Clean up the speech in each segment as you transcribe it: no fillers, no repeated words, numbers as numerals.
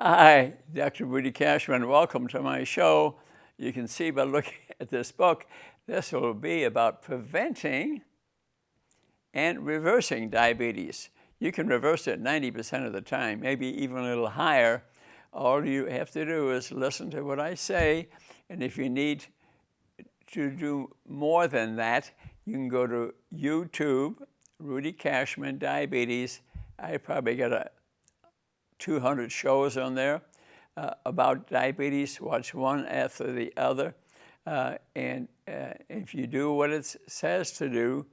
Hi, Dr. Rudy Kachmann. Welcome to my show. You can see by looking at this book, this will be about preventing and reversing diabetes. You can reverse it 90% of the time, maybe even a little higher. All you have to do is listen to what I say, and if you need to do more than that, you can go to YouTube, Rudy Kachmann Diabetes. I probably got 200 shows on there about diabetes. Watch one after the other. And if you do what it says to do,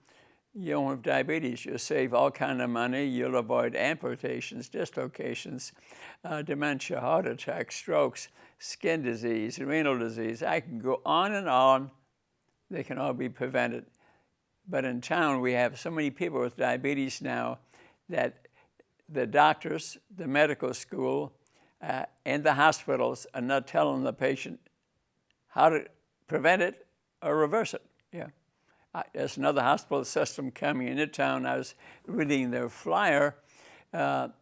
you don't have diabetes. You'll save all kind of money. You'll avoid amputations, dislocations, dementia, heart attacks, strokes, skin disease, renal disease. I can go on and on. They can all be prevented. But in town, we have so many people with diabetes now that the doctors, the medical school, and the hospitals are not telling the patient how to prevent it or reverse it. Yeah. There's another hospital system coming into town. I was reading their flyer, 2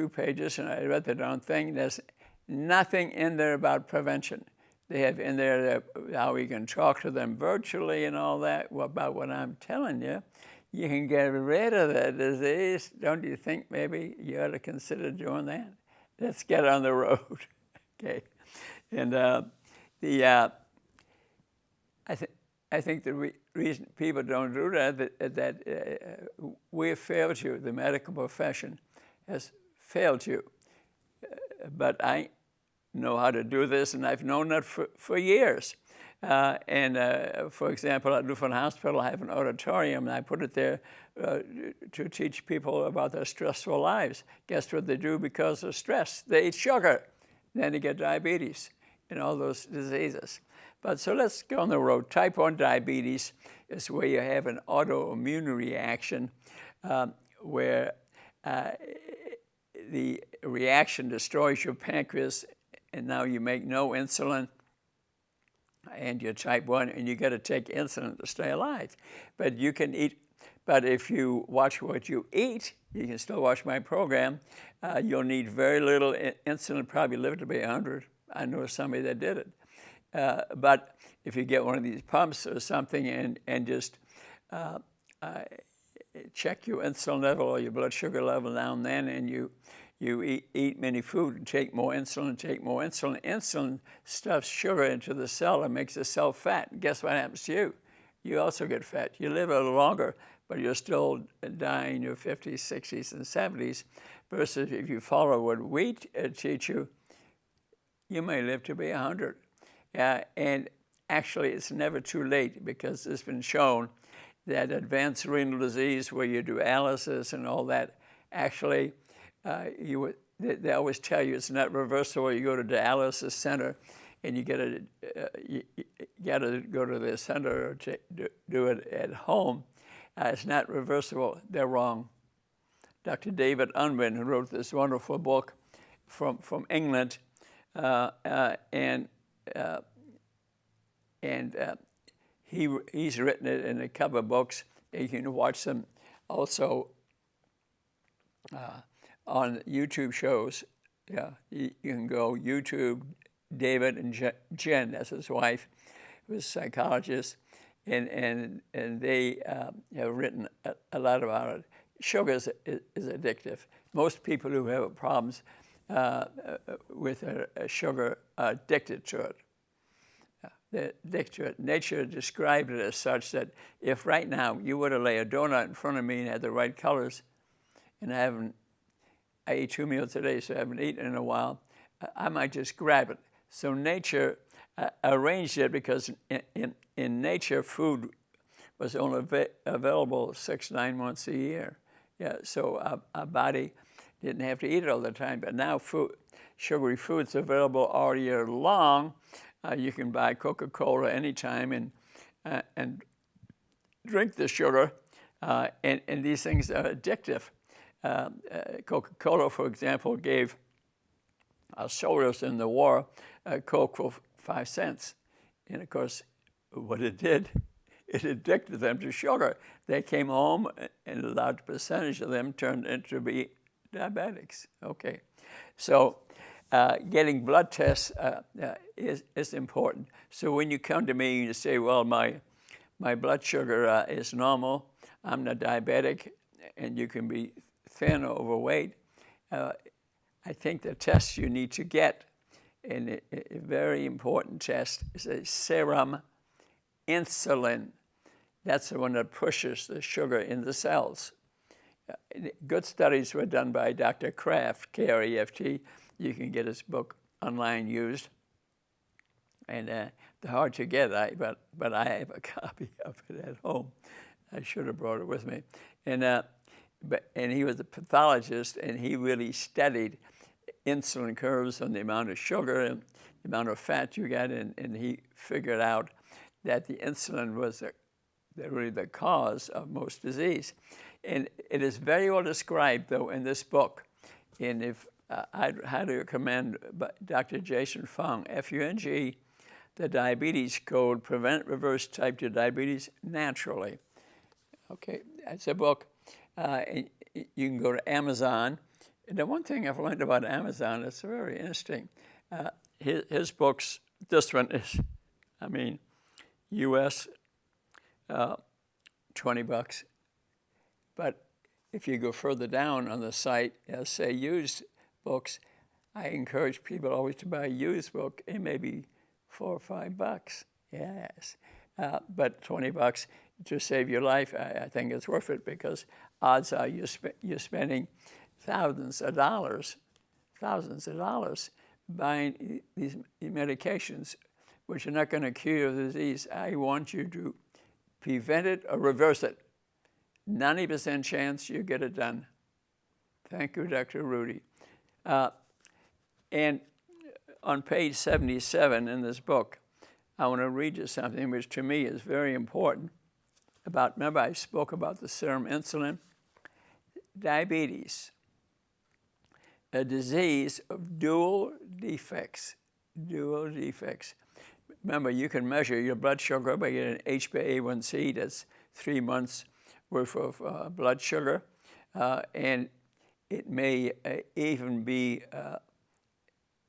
pages, and I read the darn thing. There's nothing in there about prevention. They have in there how we can talk to them virtually and all that. About what I'm telling you, you can get rid of that disease. Don't you think maybe you ought to consider doing that? Let's get on the road, okay? And I think the reason people don't do that we have failed you. The medical profession has failed you. But I know how to do this, and I've known that for years. For example, at Lutheran Hospital, I have an auditorium, and I put it there to teach people about their stressful lives. Guess what they do because of stress? They eat sugar. Then they get diabetes and all those diseases. But so let's go on the road. Type 1 diabetes is where you have an autoimmune reaction where the reaction destroys your pancreas, and now you make no insulin, and you're type 1, and you got to take insulin to stay alive. But you can eat, but if you watch what you eat, you can still watch my program, you'll need very little insulin, probably live to be 100. I know somebody that did it. But if you get one of these pumps or something and just check your insulin level or your blood sugar level now and then, and you eat many food and take more insulin. Insulin stuffs sugar into the cell and makes the cell fat. And guess what happens to you? You also get fat. You live a little longer, but you're still dying in your 50s, 60s, and 70s. Versus if you follow what we teach you, you may live to be 100. And actually, it's never too late, because it's been shown that advanced renal disease, where you do dialysis and all that, actually, they always tell you it's not reversible. You go to dialysis center, and you got to go to the center or do it at home. It's not reversible. They're wrong. Dr. David Unwin, who wrote this wonderful book from England, he's written it in a couple of books. You can watch them also on YouTube shows. Yeah, you can go YouTube, David and Jen, that's his wife, who's a psychologist, and they have written a lot about it. Sugar is addictive. Most people who have problems with sugar are addicted to it. They're addicted to it. Nature described it as such that if right now you were to lay a donut in front of me and had the right colors, and I ate 2 meals a day, so I haven't eaten in a while, I might just grab it. So nature arranged it, because in nature, food was only available 6-9 months a year. Yeah, so our body didn't have to eat it all the time. But now sugary food's available all year long. You can buy Coca-Cola anytime and drink the sugar, and these things are addictive. Coca-Cola, for example, gave our soldiers in the war Coke for 5 cents. And of course, what it did, it addicted them to sugar. They came home, and a large percentage of them turned into be diabetics. Okay. So getting blood tests is important. So when you come to me and you say, well, my blood sugar is normal, I'm not diabetic, and you can be thin or overweight, I think the test you need to get, and a very important test, is a serum insulin. That's the one that pushes the sugar in the cells. Good studies were done by Dr. Kraft, K-R-E-F-T. You can get his book online used. And they're hard to get, but I have a copy of it at home. I should have brought it with me. And he was a pathologist, and he really studied insulin curves on the amount of sugar and the amount of fat you got, and he figured out that the insulin was really the cause of most disease. And it is very well described, though, in this book. And if I'd highly recommend Dr. Jason Fung, F-U-N-G, The Diabetes Code, Prevent Reverse Type 2 Diabetes Naturally. Okay, that's a book. And you can go to Amazon. And the one thing I've learned about Amazon is very interesting. His books, this one is, U.S., $20. But if you go further down on the site, say used books, I encourage people always to buy a used book. It may be $4 or $5. Yes. But $20 to save your life, I think it's worth it, because odds are you're spending thousands of dollars buying these medications, which are not going to cure the disease. I want you to prevent it or reverse it. 90% chance you get it done. Thank you, Dr. Rudy. And on page 77 in this book, I want to read you something which to me is very important. Remember I spoke about the serum insulin? Diabetes, a disease of dual defects. Dual defects. Remember, you can measure your blood sugar by getting an HbA1c, that's 3 months worth of blood sugar, and it may even be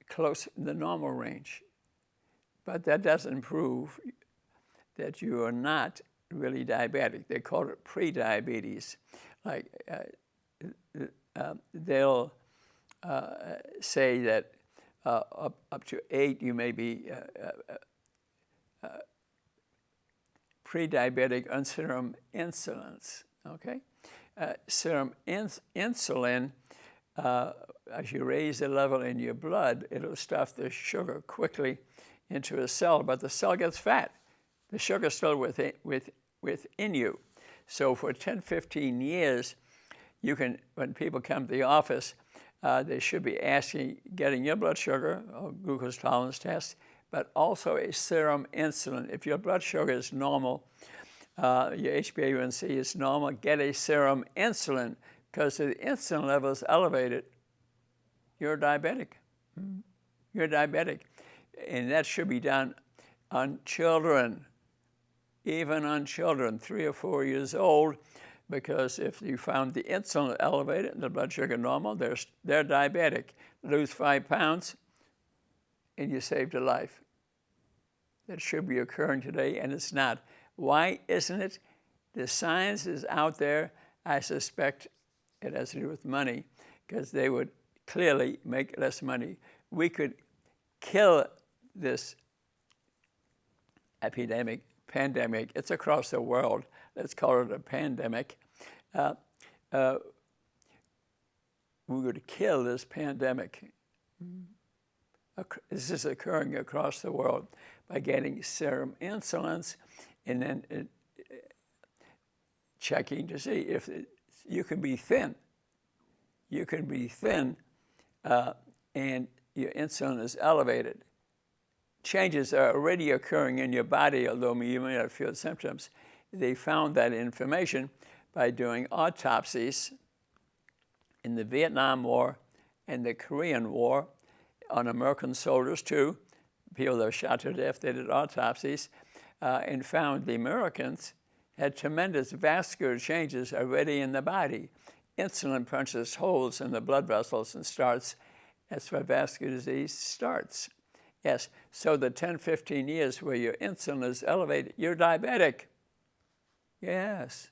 close in the normal range. But that doesn't prove that you are not really diabetic. They call it pre-diabetes. Like they'll say that up to 8 you may be pre-diabetic on serum insulins, okay? Serum insulin, as you raise the level in your blood, it'll stuff the sugar quickly into a cell, but the cell gets fat. The sugar's still within you. So for 10, 15 years, you can, when people come to the office, they should be getting your blood sugar or glucose tolerance test, but also a serum insulin. If your blood sugar is normal, your HbA1c is normal, get a serum insulin, because if the insulin level is elevated, you're diabetic. You're diabetic. And that should be done on children, even on children 3 or 4 years old, because if you found the insulin elevated and the blood sugar normal, they're diabetic. Lose 5 pounds, and you saved a life. That should be occurring today, and it's not. Why isn't it? The science is out there. I suspect it has to do with money, because they would clearly make less money. We could kill this pandemic. It's across the world. Let's call it a pandemic. We would kill this pandemic. This is occurring across the world by getting serum insulins and then checking to see if you can be thin. You can be thin and your insulin is elevated. Changes are already occurring in your body, although you may not feel symptoms. They found that information by doing autopsies in the Vietnam War and the Korean War on American soldiers too. People that were shot to death, they did autopsies and found the Americans had tremendous vascular changes already in the body. insulin punches holes in the blood vessels and that's where vascular disease starts. Yes, so the 10, 15 years where your insulin is elevated, you're diabetic. Yes.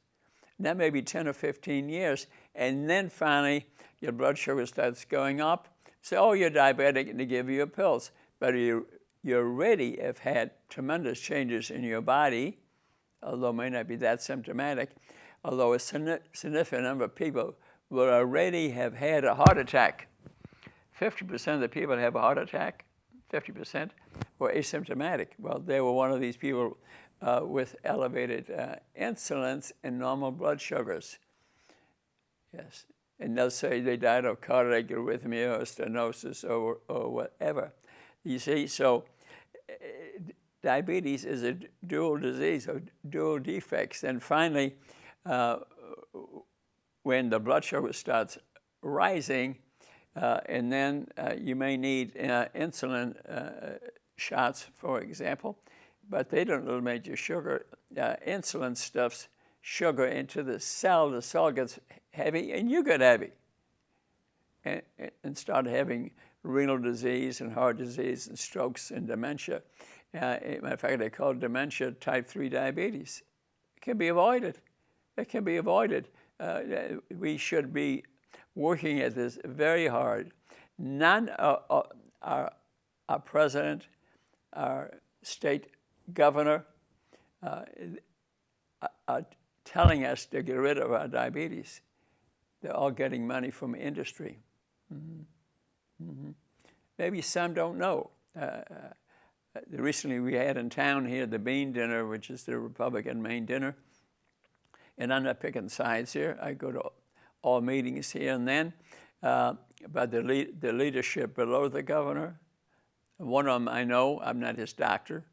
And that may be 10 or 15 years. And then finally, your blood sugar starts going up. So, oh, you're diabetic, and they give you your pills. But you already have had tremendous changes in your body, although it may not be that symptomatic, although a significant number of people will already have had a heart attack. 50% of the people that have a heart attack, 50%, were asymptomatic. Well, they were one of these people with elevated insulins and normal blood sugars. Yes. And they'll say they died of cardiac arrhythmia or stenosis or whatever. You see, so diabetes is a dual disease, or dual defects. And finally, when the blood sugar starts rising, and then you may need insulin shots, for example, but they don't eliminate your sugar. Insulin stuffs sugar into the cell gets heavy, and you get heavy, and start having renal disease and heart disease and strokes and dementia. As a matter of fact, they call dementia type 3 diabetes. It can be avoided. It can be avoided. We should be working at this very hard. None of our president, our state governor are telling us to get rid of our diabetes. They're all getting money from industry. Mm-hmm. Mm-hmm. Maybe some don't know. Recently we had in town here the Bean Dinner, which is the Republican main dinner. And I'm not picking sides here. I go to all meetings here and then. But the leadership below the governor, one of them I know, I'm not his doctor.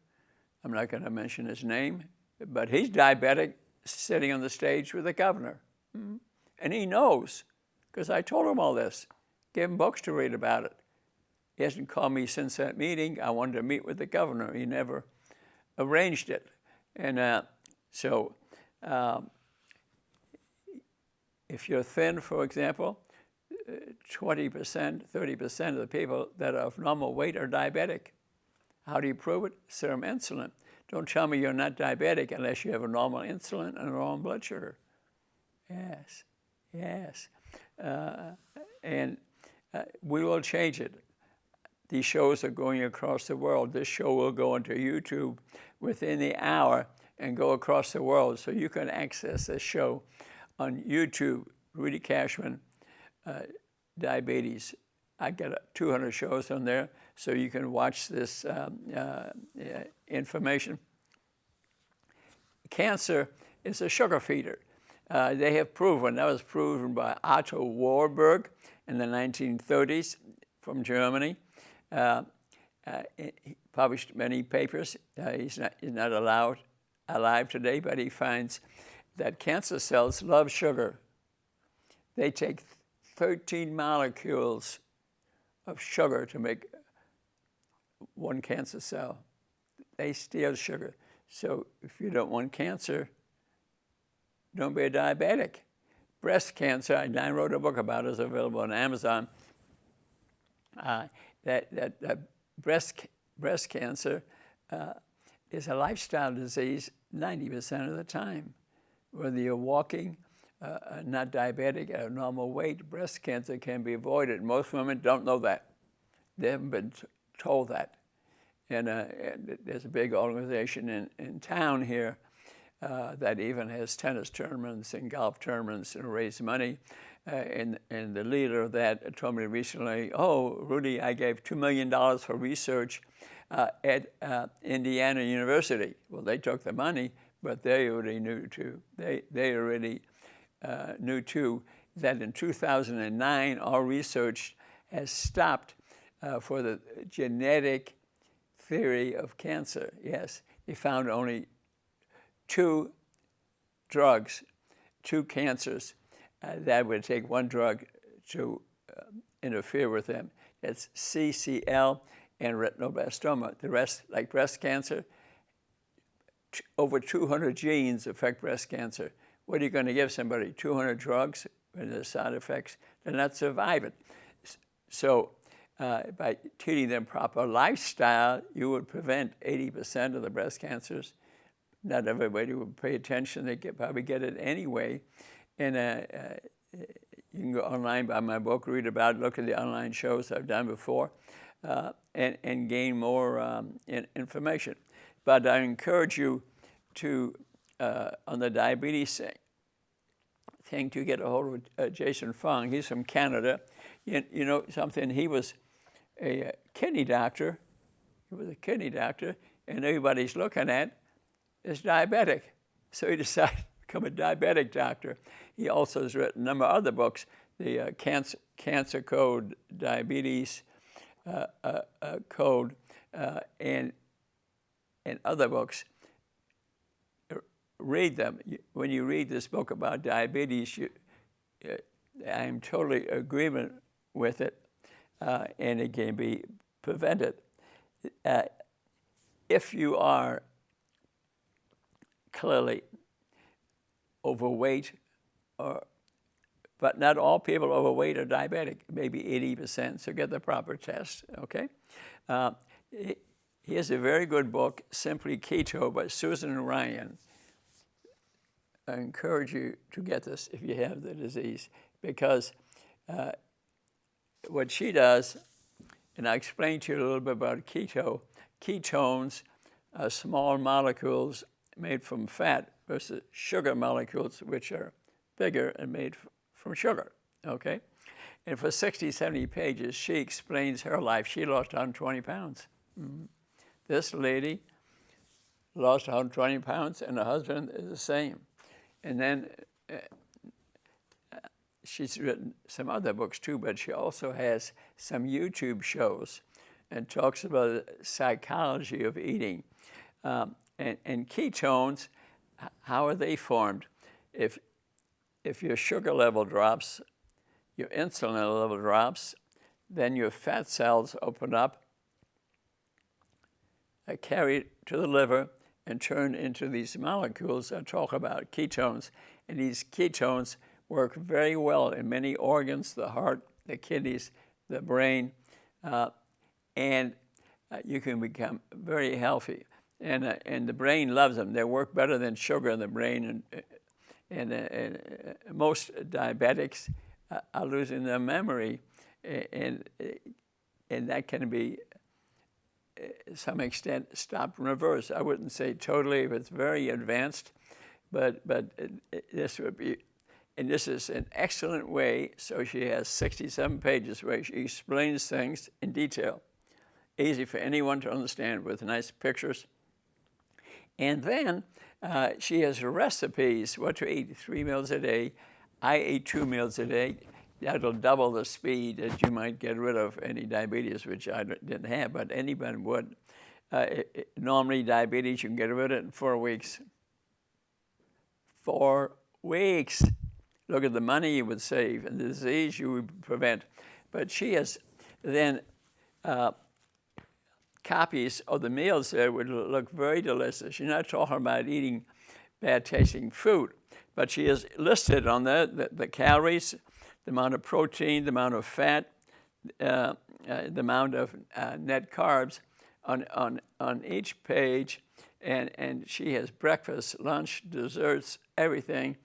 I'm not going to mention his name. But he's diabetic, sitting on the stage with the governor. Mm-hmm. And he knows, because I told him all this. Gave him books to read about it. He hasn't called me since that meeting. I wanted to meet with the governor. He never arranged it. And so if you're thin, for example, 20%, 30% of the people that are of normal weight are diabetic. How do you prove it? Serum insulin. Don't tell me you're not diabetic unless you have a normal insulin and a normal blood sugar. Yes, yes. And we will change it. These shows are going across the world. This show will go into YouTube within the hour and go across the world. So you can access this show on YouTube, Rudy Kachmann, Diabetes. I got 200 shows on there, so you can watch this information. Cancer is a sugar feeder. They have proven, that was proven by Otto Warburg in the 1930s from Germany. He published many papers. He's not alive today, but he finds that cancer cells love sugar. They take 13 molecules of sugar to make one cancer cell. They steal sugar. So if you don't want cancer, don't be a diabetic. Breast cancer, I wrote a book about it, it's available on Amazon. That breast cancer is a lifestyle disease 90% of the time. Whether you're walking, not diabetic, at a normal weight, breast cancer can be avoided. Most women don't know that. They haven't been told that. And there's a big organization in town here that even has tennis tournaments and golf tournaments and raise money. And the leader of that told me recently, "Oh, Rudy, I gave $2 million for research at Indiana University." Well, they took the money, but they already knew too. They already knew too that in 2009, all research has stopped for the genetic theory of cancer. Yes, they found only 2 drugs, 2 cancers that would take one drug to interfere with them. It's CCL and retinoblastoma. The rest, like breast cancer, over 200 genes affect breast cancer. What are you going to give somebody? 200 drugs? when there's side effects, they're not surviving. So by treating them proper lifestyle, you would prevent 80% of the breast cancers. Not everybody would pay attention. They probably get it anyway. And you can go online, buy my book, read about it, look at the online shows I've done before, and gain more information. But I encourage you to, on the diabetes thing, to get a hold of Jason Fung. He's from Canada. You know something, he was a kidney doctor. He was a kidney doctor, and everybody's looking at is diabetic. So he decided to become a diabetic doctor. He also has written a number of other books, the Cancer Code, Diabetes Code, and other books. Read them. When you read this book about diabetes, I'm totally in agreement with it, and it can be prevented. If you are clearly overweight, but not all people overweight are diabetic, maybe 80%, so get the proper test, okay? Here's a very good book, Simply Keto by Susan Ryan. I encourage you to get this if you have the disease, because what she does, and I'll explain to you a little bit about ketones are small molecules made from fat versus sugar molecules, which are bigger and made from sugar, okay? And for 60, 70 pages, she explains her life. She lost 120 pounds. Mm-hmm. This lady lost 120 pounds, and her husband is the same. And then she's written some other books too, but she also has some YouTube shows and talks about the psychology of eating. And ketones, how are they formed? If your sugar level drops, your insulin level drops, then your fat cells open up, carry it to the liver, and turn into these molecules I talk about, ketones. And these ketones work very well in many organs, the heart, the kidneys, the brain, and you can become very healthy. And the brain loves them. They work better than sugar in the brain. And most diabetics are losing their memory, and that can be, to some extent, stopped and reversed. I wouldn't say totally if it's very advanced, but this would be, and this is an excellent way. So she has 67 pages where she explains things in detail, easy for anyone to understand with nice pictures. And then she has recipes, what to eat, 3 meals a day. I eat 2 meals a day. That'll double the speed that you might get rid of any diabetes, which I didn't have, but anyone would. Normally, diabetes, you can get rid of it in 4 weeks. 4 weeks. Look at the money you would save and the disease you would prevent. But she has then copies of the meals there would look very delicious. She's not talking about eating bad-tasting food, but she has listed on the calories, the amount of protein, the amount of fat, the amount of net carbs on each page, and she has breakfast, lunch, desserts, everything,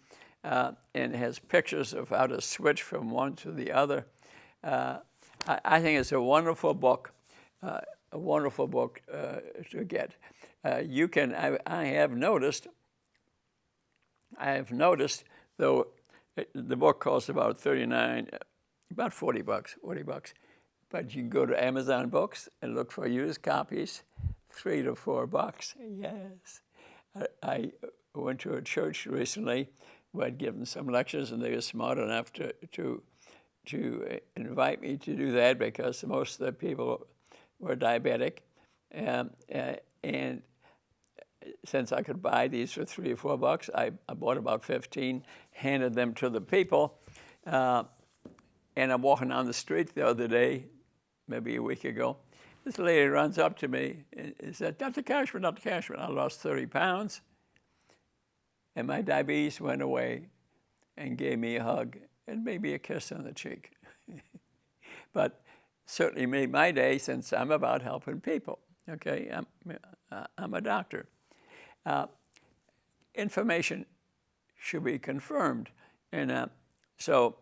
and has pictures of how to switch from one to the other. I think it's a wonderful book. To get. You can. I have noticed, though the book costs about about $40, but you can go to Amazon Books and look for used copies, $3 to $4. Yes, I went to a church recently where I'd given some lectures, and they were smart enough to invite me to do that because most of the people were diabetic, and since I could buy these for $3 or $4, I bought about 15, handed them to the people, and I'm walking down the street the other day, maybe a week ago. This lady runs up to me and said, Dr. Kachmann, I lost 30 pounds, and my diabetes went away, and gave me a hug and maybe a kiss on the cheek. But certainly made my day, since I'm about helping people. Okay, I'm a doctor. Information should be confirmed, and so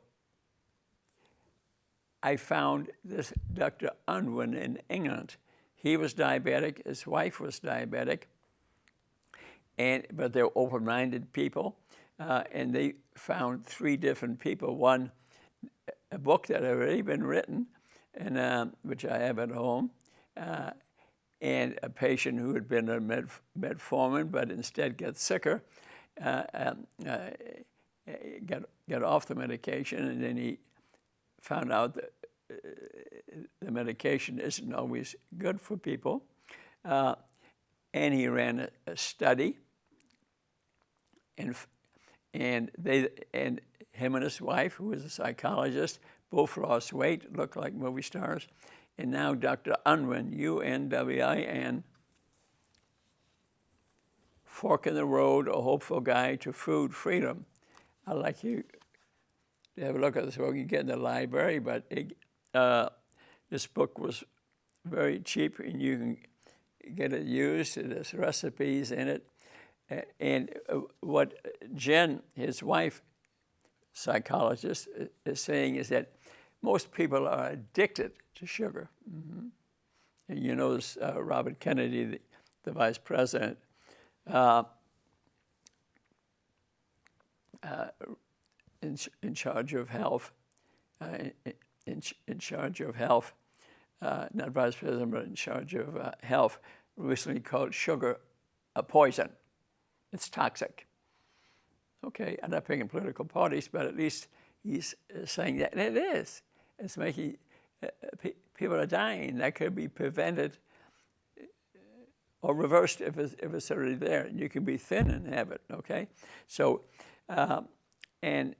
I found this Dr. Unwin in England. He was diabetic. His wife was diabetic, but they're open-minded people, and they found 3 different people. One, a book that had already been written, and which I have at home, and a patient who had been on metformin but instead got sicker, got off the medication, and then he found out that the medication isn't always good for people. And he ran a study, and him and his wife, who was a psychologist, both lost weight, looked like movie stars. And now Dr. Unwin, U-N-W-I-N, Fork in the Road, A Hopeful Guide to Food Freedom. I'd like you to have a look at this book. You can get in the library, but this book was very cheap, and you can get it used. There's recipes in it. And what Jen, his wife, psychologist, is saying is that most people are addicted to sugar. Mm-hmm. And you know this, Robert Kennedy, the vice president, in charge of health, in charge of health, not vice president, but in charge of health, recently called sugar a poison. It's toxic. Okay, I'm not picking political parties, but at least he's saying that, and it is. It's making, people are dying. That could be prevented or reversed if it's already there. And you can be thin and have it, okay? So, and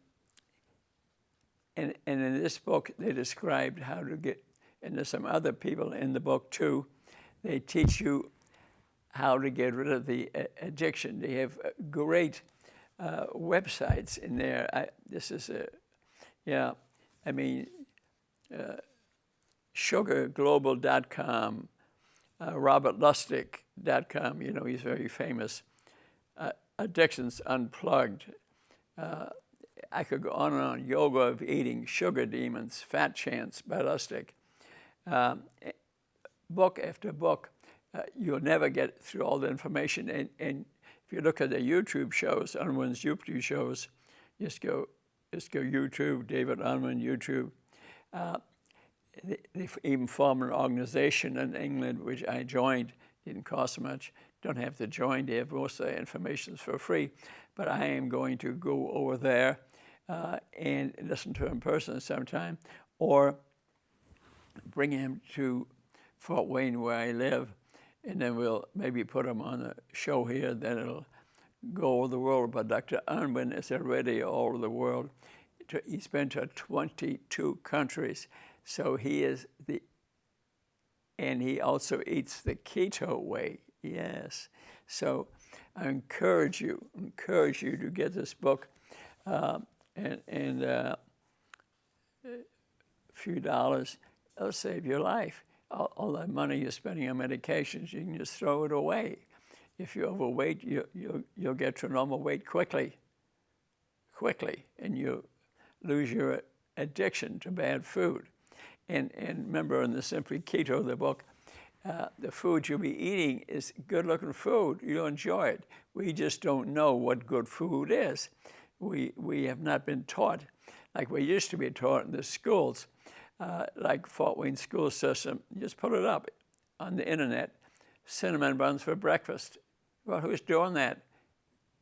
in this book, they described how to get, and there's some other people in the book too, they teach you how to get rid of the addiction. They have great websites in there. Sugarglobal.com, robertlustig.com, you know, he's very famous. Addictions Unplugged. I could go on and on. Yoga of Eating, Sugar Demons, Fat Chance by Lustig. Book after book. You'll never get through all the information. And if you look at the YouTube shows, Unwin's YouTube shows, just go YouTube, David Unwin, YouTube. They even formed an organization in England, which I joined. Didn't cost much. Don't have to join. They have most of the information for free. But I am going to go over there and listen to him in person sometime, or bring him to Fort Wayne, where I live, and then we'll maybe put him on a show here. Then it'll go over the world. But Dr. Unwin is already all over the world. He's been to 22 countries. So he is and he also eats the keto way. Yes. So I encourage you to get this book, and a few dollars. It'll save your life. All that money you're spending on medications, you can just throw it away. If you're overweight, you'll get to normal weight quickly, and you lose your addiction to bad food. And remember, in the Simply Keto, the book, the food you'll be eating is good-looking food. You'll enjoy it. We just don't know what good food is. We have not been taught like we used to be taught in the schools, like Fort Wayne school system. You just put it up on the internet, cinnamon buns for breakfast. Well, who's doing that?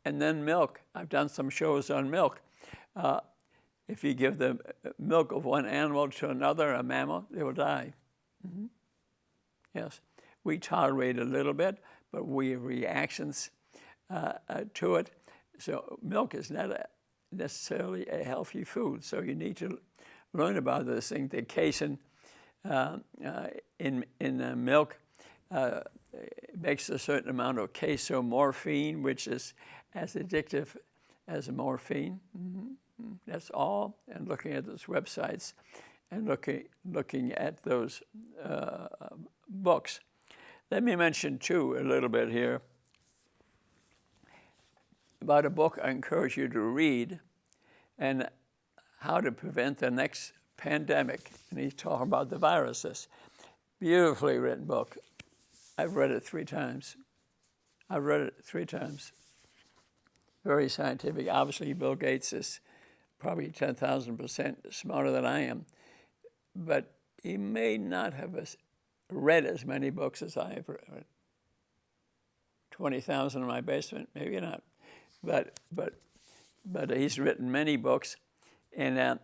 And then milk. I've done some shows on milk. If you give the milk of one animal to another, a mammal, they will die. Mm-hmm. Yes. We tolerate a little bit, but we have reactions to it. So milk is not necessarily a healthy food. So you need to learn about this thing. The casein in milk makes a certain amount of casomorphine, which is as addictive as morphine. Mm-hmm. That's all. And looking at those websites and looking at those books. Let me mention, too, a little bit here about a book I encourage you to read, and how to prevent the next pandemic. And he's talking about the viruses. Beautifully written book. I've read it 3 times. I've read it 3 times. Very scientific. Obviously, Bill Gates is probably 10,000% smarter than I am, but he may not have read as many books as I have read. 20,000 in my basement, maybe not. But he's written many books, and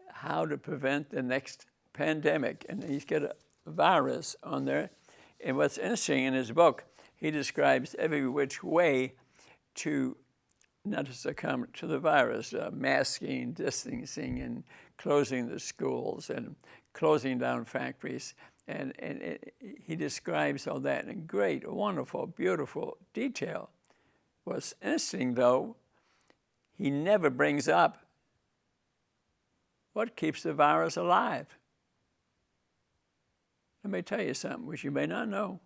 how to prevent the next pandemic. And he's got a virus on there. And what's interesting in his book, he describes every which way to not to succumb to the virus, masking, distancing, and closing the schools, and closing down factories. And he describes all that in great, wonderful, beautiful detail. What's interesting, though, he never brings up what keeps the virus alive. Let me tell you something which you may not know.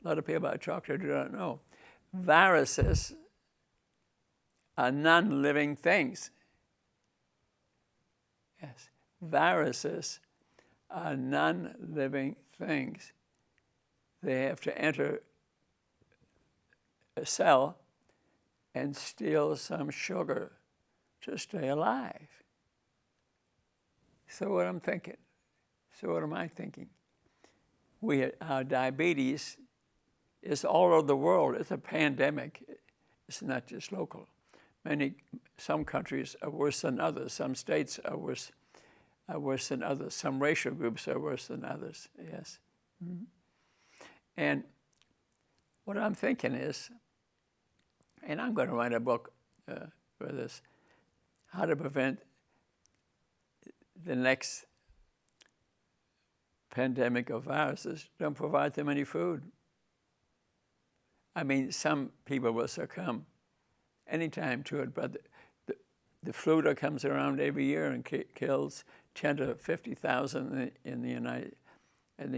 A lot of people I talk to do not know. Viruses are non-living things. Yes, viruses are non-living things. They have to enter a cell and steal some sugar to stay alive. So what I'm thinking, so what am I thinking? Our diabetes is all over the world. It's a pandemic. It's not just local. Some countries are worse than others. Some states are worse than others. Some racial groups are worse than others. Yes. Mm-hmm. And what I'm thinking is, and I'm going to write a book for this, how to prevent the next pandemic of viruses. Don't provide them any food. I mean, some people will succumb anytime to it, but the flu that comes around every year and kills 10 to 50,000 in the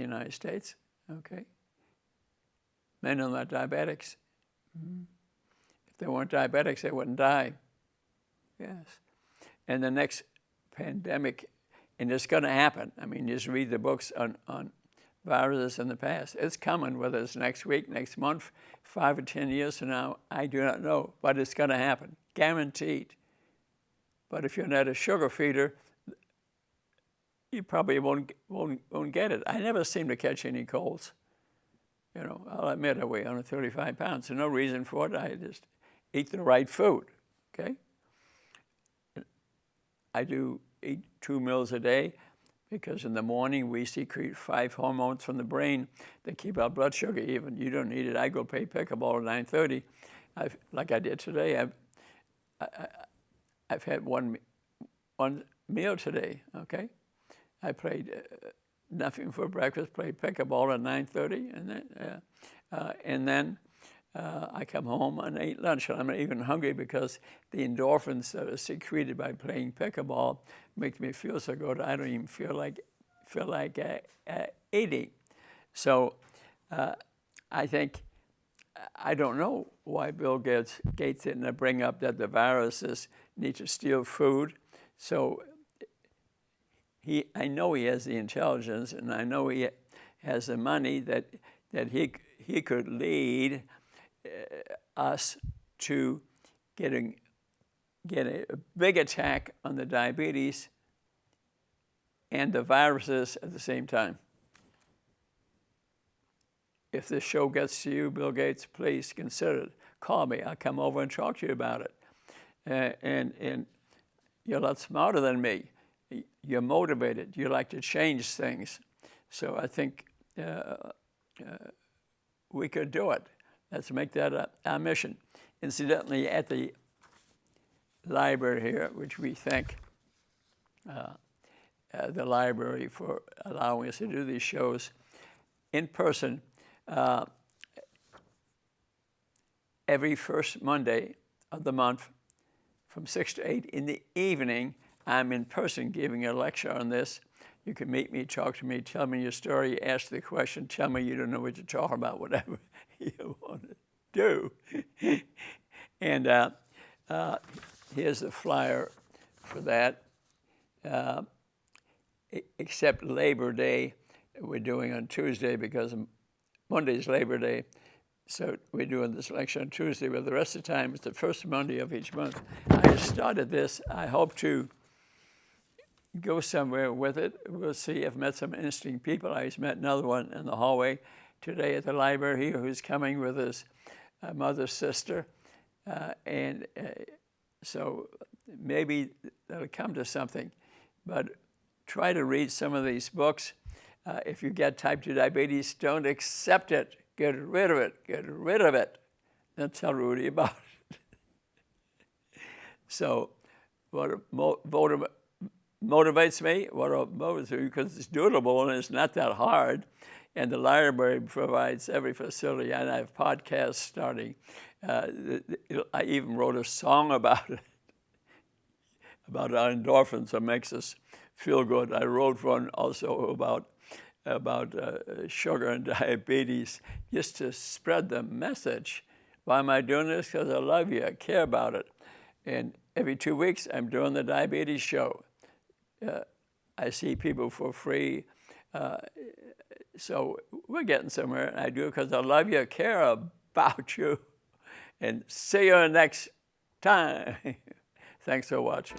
United States. Okay, many of them are diabetics. Mm-hmm. If they weren't diabetics, they wouldn't die. Yes, and the next pandemic, and it's going to happen. I mean, just read the books on viruses in the past. It's coming, whether it's next week, next month, 5 or 10 years from now, I do not know, but it's going to happen, guaranteed. But if you're not a sugar feeder, you probably won't get it. I never seem to catch any colds. You know, I'll admit I weigh 135 pounds. There's no reason for it. I just eat the right food, okay? I do eat 2 meals a day because in the morning we secrete 5 hormones from the brain that keep our blood sugar even. You don't need it. I go play pickleball at 9:30. Like I did today. I've had one meal today, okay? I played nothing for breakfast, played pickleball at 9:30, and then I come home and eat lunch. And I'm not even hungry because the endorphins that are secreted by playing pickleball make me feel so good. I don't even feel like eating. So I think, I don't know why Bill Gates didn't bring up that the viruses need to steal food. So I know he has the intelligence, and I know he has the money that he could lead us to get a big attack on the diabetes and the viruses at the same time. If this show gets to you, Bill Gates, please consider it. Call me. I'll come over and talk to you about it. And you're a lot smarter than me. You're motivated. You like to change things. So I think we could do it. Let's make that our mission. Incidentally, at the library here, which we thank the library for allowing us to do these shows in person, every first Monday of the month, from 6 to 8 in the evening. I'm in person giving a lecture on this. You can meet me, talk to me, tell me your story, ask the question, tell me you don't know what you're talking about, whatever you want to do. And here's the flyer for that. Except Labor Day, we're doing on Tuesday because Monday's Labor Day. So we're doing this lecture on Tuesday, but the rest of the time it's the first Monday of each month. I started this. I hope to go somewhere with it. We'll see. I've met some interesting people. I just met another one in the hallway today at the library here who's coming with his mother's sister. So maybe that'll come to something. But try to read some of these books. If you get type 2 diabetes, don't accept it. Get rid of it. Get rid of it. Then tell Rudy about it. So what motivates me? What motivates me? Because it's doable and it's not that hard. And the library provides every facility. And I have podcasts starting. I even wrote a song about it, about our endorphins that makes us feel good. I wrote one also about sugar and diabetes, just to spread the message. Why am I doing this? Because I love you. I care about it. And every 2 weeks, I'm doing the diabetes show. I see people for free. So we're getting somewhere. And I do it because I love you, I care about you. And see you next time. Thanks for watching.